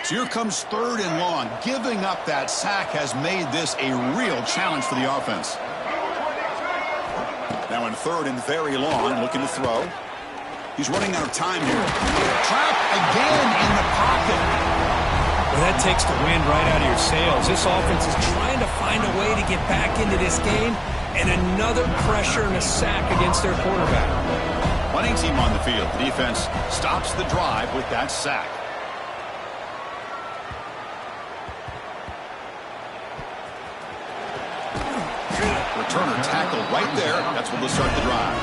So here comes 3rd and long. Giving up that sack has made this a real challenge for the offense. Now in 3rd and very long, looking to throw. He's running out of time here. Trapped again in the pocket. Well, that takes the wind right out of your sails. This offense is trying to find a way to get back into this game, and another pressure and a sack against their quarterback. Punting team on the field. The defense stops the drive with that sack. Returner tackle right there. That's what will start the drive.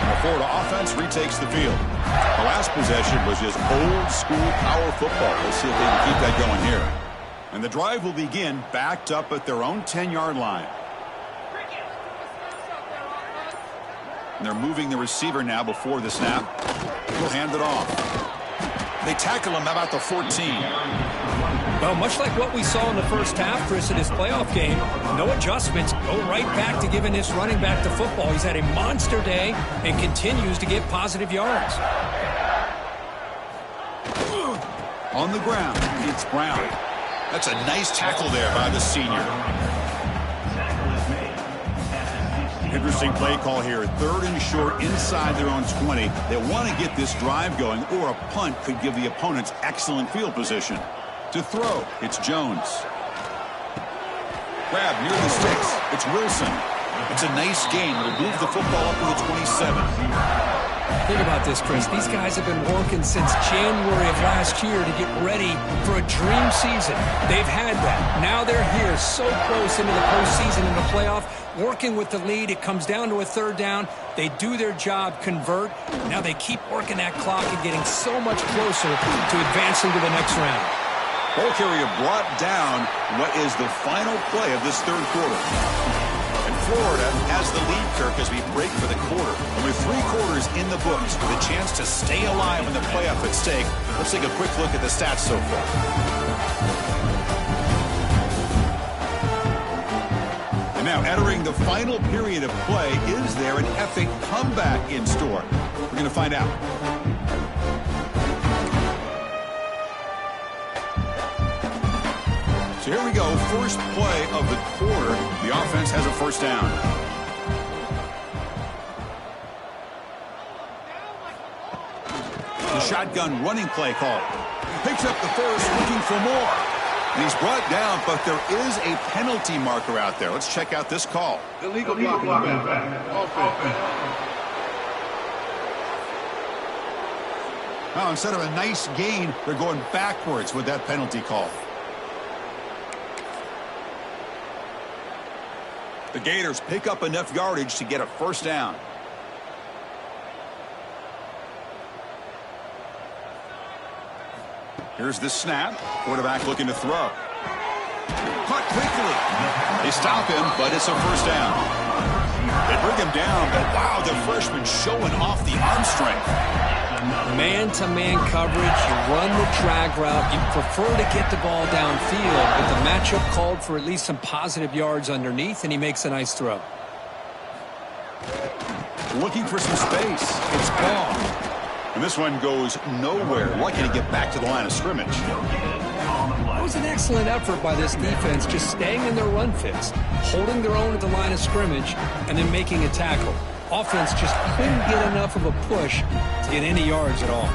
The Florida offense retakes the field. The last possession was just old school power football. We'll see if they can keep that going here. And the drive will begin backed up at their own 10-yard line. And they're moving the receiver now before the snap. He'll hand it off. They tackle him about the 14. Well, much like what we saw in the first half, Chris, in his playoff game, no adjustments. Go right back to giving this running back the football. He's had a monster day and continues to get positive yards. On the ground, it's Brown. That's a nice tackle there by the senior. Interesting play call here. 3rd and short inside their own 20. They want to get this drive going, or a punt could give the opponents excellent field position. To throw, it's Jones. Grab near the sticks. It's Wilson. It's a nice game. It'll move the football up to the 27. Think about this, Chris. These guys have been working since January of last year to get ready for a dream season. They've had that. Now they're here so close into the postseason and the playoff, working with the lead. It comes down to a 3rd down. They do their job, convert. Now they keep working that clock and getting so much closer to advancing to the next round. Ball carrier brought down what is the final play of this 3rd quarter. Florida has the lead, Kirk, as we break for the quarter. And with 3 quarters in the books with a chance to stay alive in the playoff at stake, let's take a quick look at the stats so far. And now entering the final period of play, is there an epic comeback in store? We're going to find out. So here we go, first play of the quarter. The offense has a 1st down. The shotgun running play call. Picks up the first, looking for more. And he's brought down, but there is a penalty marker out there. Let's check out this call. Illegal blocking. Offense. Now, instead of a nice gain, they're going backwards with that penalty call. The Gators pick up enough yardage to get a 1st down. Here's the snap. Quarterback looking to throw. Caught quickly. They stop him, but it's a 1st down. They bring him down, but wow, the freshman showing off the arm strength. Man-to-man coverage, you run the drag route, you prefer to get the ball downfield, but the matchup called for at least some positive yards underneath, and he makes a nice throw. Looking for some space. It's gone. And this one goes nowhere. Lucky to get back to the line of scrimmage. It was an excellent effort by this defense, just staying in their run fits, holding their own at the line of scrimmage, and then making a tackle. Offense just couldn't get enough of a push to get any yards at all.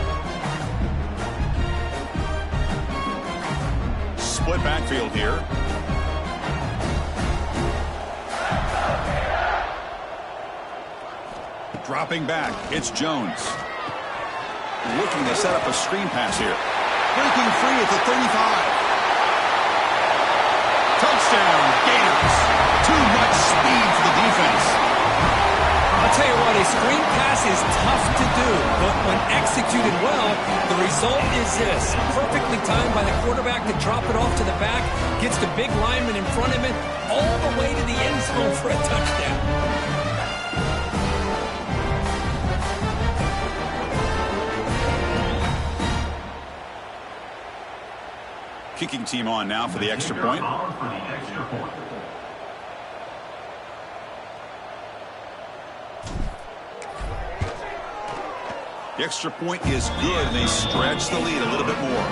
split backfield here. Dropping back, it's Jones. Looking to set up a screen pass here. Breaking free at the 35. Touchdown, Gators. Too much speed for the defense. I'll tell you what, a screen pass is tough to do, but when executed well, the result is this. Perfectly timed by the quarterback to drop it off to the back, gets the big lineman in front of him, all the way to the end zone for a touchdown. Kicking team on now for the extra point. The extra point is good, and they stretch the lead a little bit more.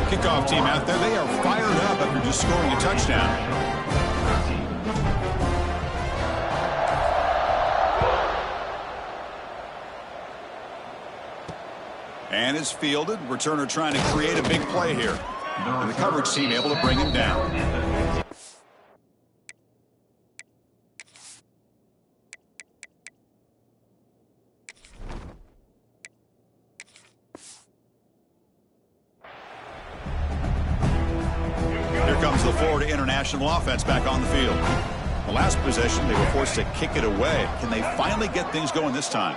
Kickoff team out there, they are fired up after just scoring a touchdown. And it's fielded. Returner trying to create a big play here. And the coverage team able to bring him down. Here comes the Florida International offense back on the field. The last possession, they were forced to kick it away. Can they finally get things going this time?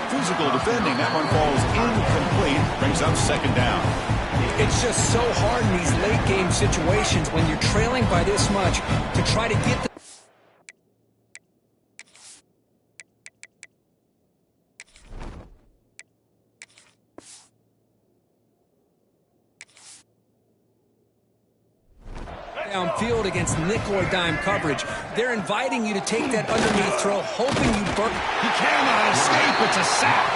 Physical defending. That one falls incomplete. Brings up second down. It's just so hard in these late game situations when you're trailing by this much to try to get the downfield against nickel or dime coverage. They're inviting you to take that underneath throw, hoping you burn. He cannot escape. It's a sack.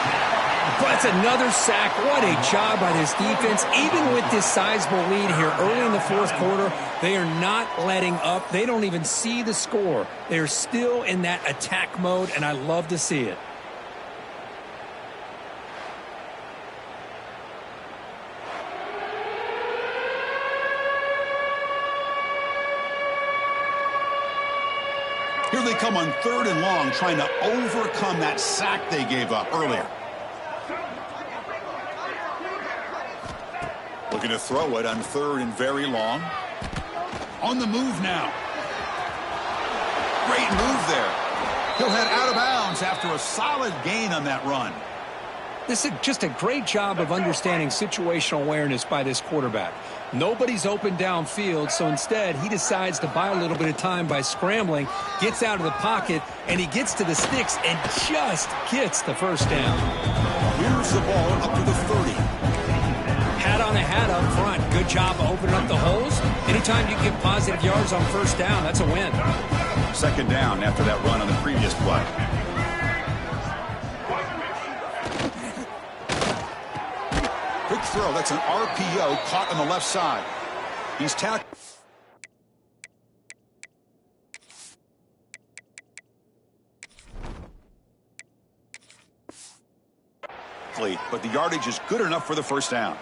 But it's another sack. What a job by this defense. Even with this sizable lead here early in the fourth quarter, they are not letting up. They don't even see the score. They're still in that attack mode, and I love to see it. Here they come on 3rd and long, trying to overcome that sack they gave up earlier. Looking to throw it on 3rd and very long. On the move now. Great move there. He'll head out of bounds after a solid gain on that run. This is just a great job of understanding situational awareness by this quarterback. Nobody's open downfield, so instead he decides to buy a little bit of time by scrambling, gets out of the pocket, and he gets to the sticks and just gets the first down. Here's the ball up to the 30. Hat on a hat up front. Good job of opening up the holes. Anytime you get positive yards on first down, that's a win. Second down after that run on the previous play. Quick throw. That's an RPO caught on the left side. He's tackled. But the yardage is good enough for the first down.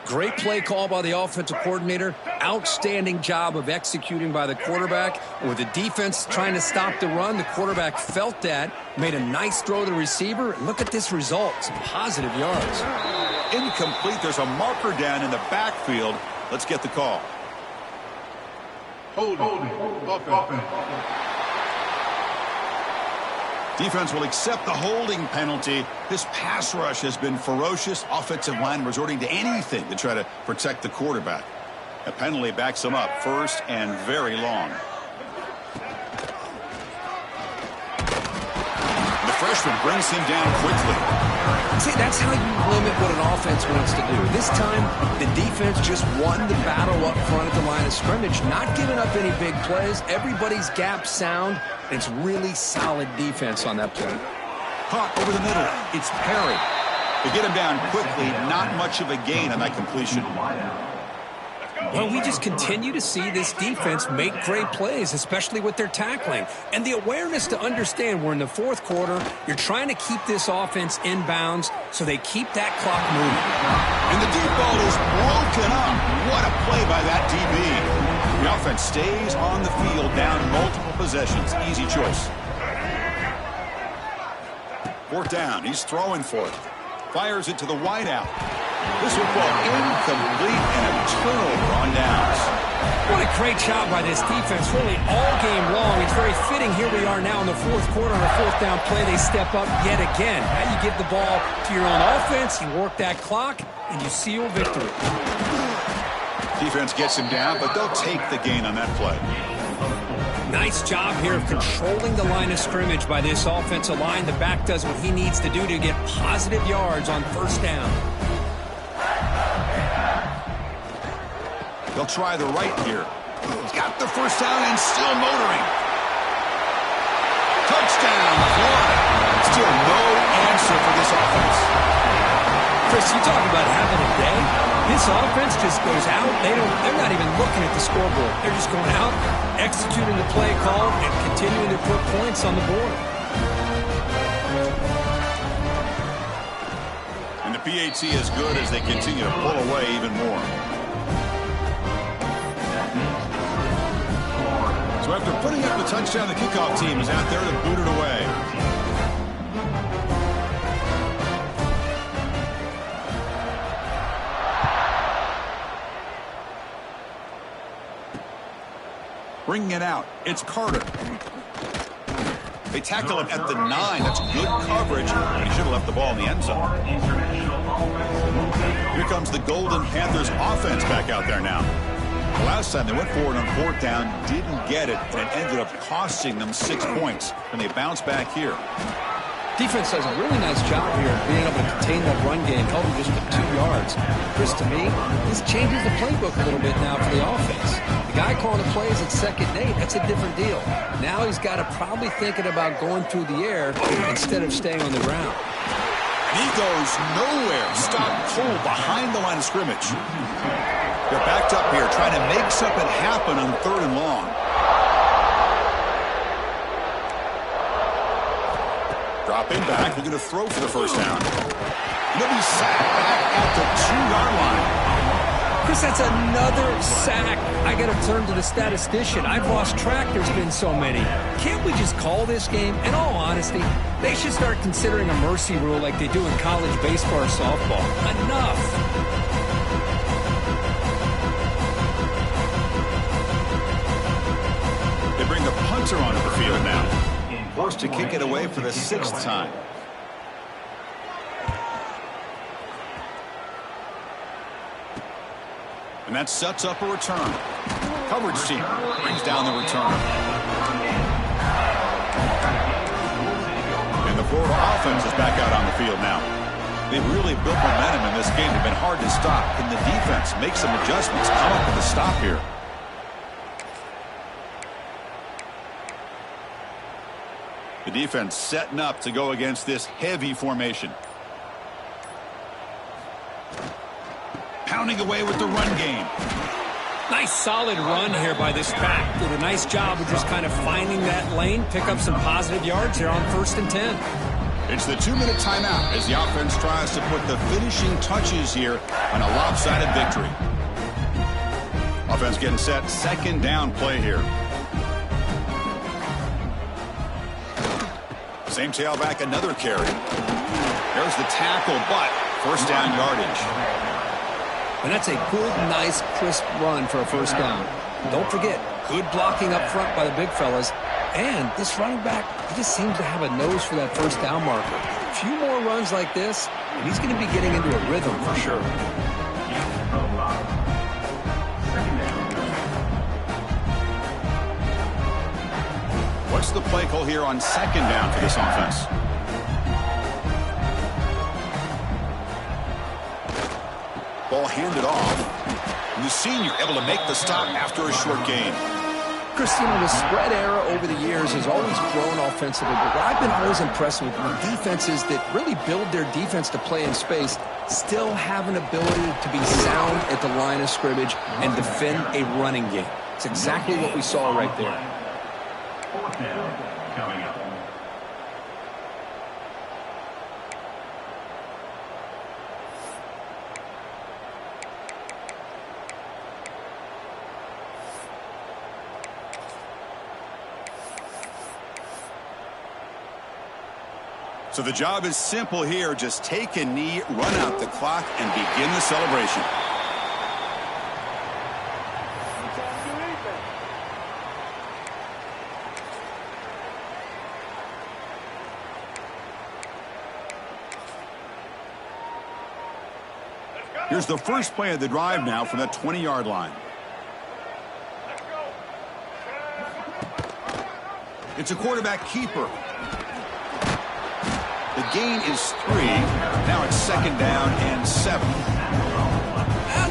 Great play call by the offensive coordinator. Outstanding job of executing by the quarterback. With the defense trying to stop the run, the quarterback felt that, made a nice throw to the receiver. Look at this result. Some positive yards. Incomplete. There's a marker down in the backfield. Let's get the call. Holding. Offense. Defense will accept the holding penalty. This pass rush has been ferocious. Offensive line resorting to anything to try to protect the quarterback. A penalty backs him up, 1st and very long. The freshman brings him down quickly. See, that's how you limit what an offense wants to do. This time, the defense just won the battle up front at the line of scrimmage, not giving up any big plays. Everybody's gap sound. It's really solid defense on that play. Caught over the middle. It's Perry. They get him down quickly. Not much of a gain on that completion. Well, we just continue to see this defense make great plays, especially with their tackling. And the awareness to understand we're in the fourth quarter, you're trying to keep this offense in bounds so they keep that clock moving. And the deep ball is broken up. What a play by that DB. The offense stays on the field down multiple possessions. Easy choice. Fourth down. He's throwing for it. Fires it to the wideout. This football incomplete and a turnover on downs. What a great job by this defense, really all game long. It's very fitting here we are now in the fourth quarter on a fourth down play. They step up yet again. Now you give the ball to your own offense, you work that clock, and you seal victory. Defense gets him down, but they'll take the gain on that play. Nice job here of controlling the line of scrimmage by this offensive line. The back does what he needs to do to get positive yards on first down. They'll try the right here. He's got the first down and still motoring. Touchdown, Florida. Still no answer for this offense. Chris, you talk about having a day. This offense just goes out. They're not even looking at the scoreboard. They're just going out, executing the play call, and continuing to put points on the board. And the PAT is good as they continue to pull away even more. So after putting up the touchdown, the kickoff team is out there to boot it away. Bringing it out, it's Carter. They tackle him at the 9. That's good coverage, but he should have left the ball in the end zone. Here comes the Golden Panthers offense back out there now. The last time they went forward on fourth down, didn't get it, and it ended up costing them 6 points. And they bounce back here. Defense does a really nice job here of being able to contain that run game, held him just to 2 yards. Chris, to me, this changes the playbook a little bit now for the offense. The guy calling the plays at second and 8, that's a different deal. Now he's got to probably thinking about going through the air instead of staying on the ground. And he goes nowhere. Stop cold behind the line of scrimmage. They're backed up here trying to make something happen on 3rd and long. Dropping back, they're going to throw for the first down. He'll be sacked back at the 2-yard line. Chris, that's another sack. I got to turn to the statistician. I've lost track. There's been so many. Can't we just call this game? In all honesty, they should start considering a mercy rule like they do in college baseball or softball. Enough. They bring the punter onto the field now. Forced to kick it away for the 6th time. And that sets up a return. Coverage team brings down the return. And the Florida offense is back out on the field now. They've really built momentum in this game. They've been hard to stop. Can the defense make some adjustments? Come up with a stop here. The defense setting up to go against this heavy formation. Pounding away with the run game. Nice solid run here by this back. Did a nice job of just kind of finding that lane, pick up some positive yards here on 1st and 10. It's the 2-minute timeout as the offense tries to put the finishing touches here on a lopsided victory. Offense getting set, 2nd down play here. Same tailback, another carry. There's the tackle, but first down yardage. And that's a good, nice, crisp run for a first down. Don't forget, good blocking up front by the big fellas. And this running back, he just seems to have a nose for that first down marker. A few more runs like this, and he's going to be getting into a rhythm for sure. What's the play call here on 2nd down for this offense? Ball handed off. And the senior able to make the stop after a short gain. Christina, the spread era over the years has always grown offensively, but what I've been always impressed with the defenses that really build their defense to play in space still have an ability to be sound at the line of scrimmage and defend a running game. It's exactly what we saw right there. Fourth down coming up. So the job is simple here. Just take a knee, run out the clock, and begin the celebration. Here's the first play of the drive now from the 20-yard line. It's a quarterback keeper. The gain is 3. Now it's 2nd down and 7.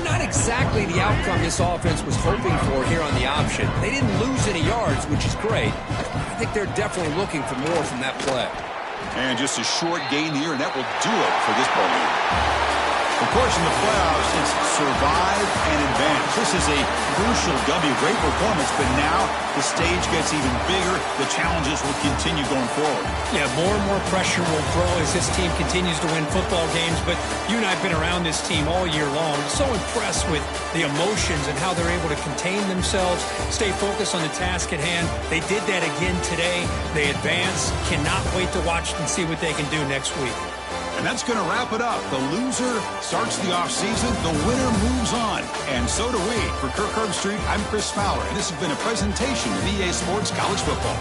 Not exactly the outcome this offense was hoping for here on the option. They didn't lose any yards, which is great. I think they're definitely looking for more from that play. And just a short gain here, and that will do it for this ball game. Of course, in the playoffs, it's survive and advance. This is a crucial W. Great performance, but now the stage gets even bigger. The challenges will continue going forward. Yeah, more and more pressure will grow as this team continues to win football games. But you and I have been around this team all year long. So impressed with the emotions and how they're able to contain themselves, stay focused on the task at hand. They did that again today. They advance. Cannot wait to watch and see what they can do next week. And that's going to wrap it up. The loser starts the offseason. The winner moves on. And so do we. For Kirk Herbstreit, I'm Chris Fowler. And this has been a presentation of EA Sports College Football.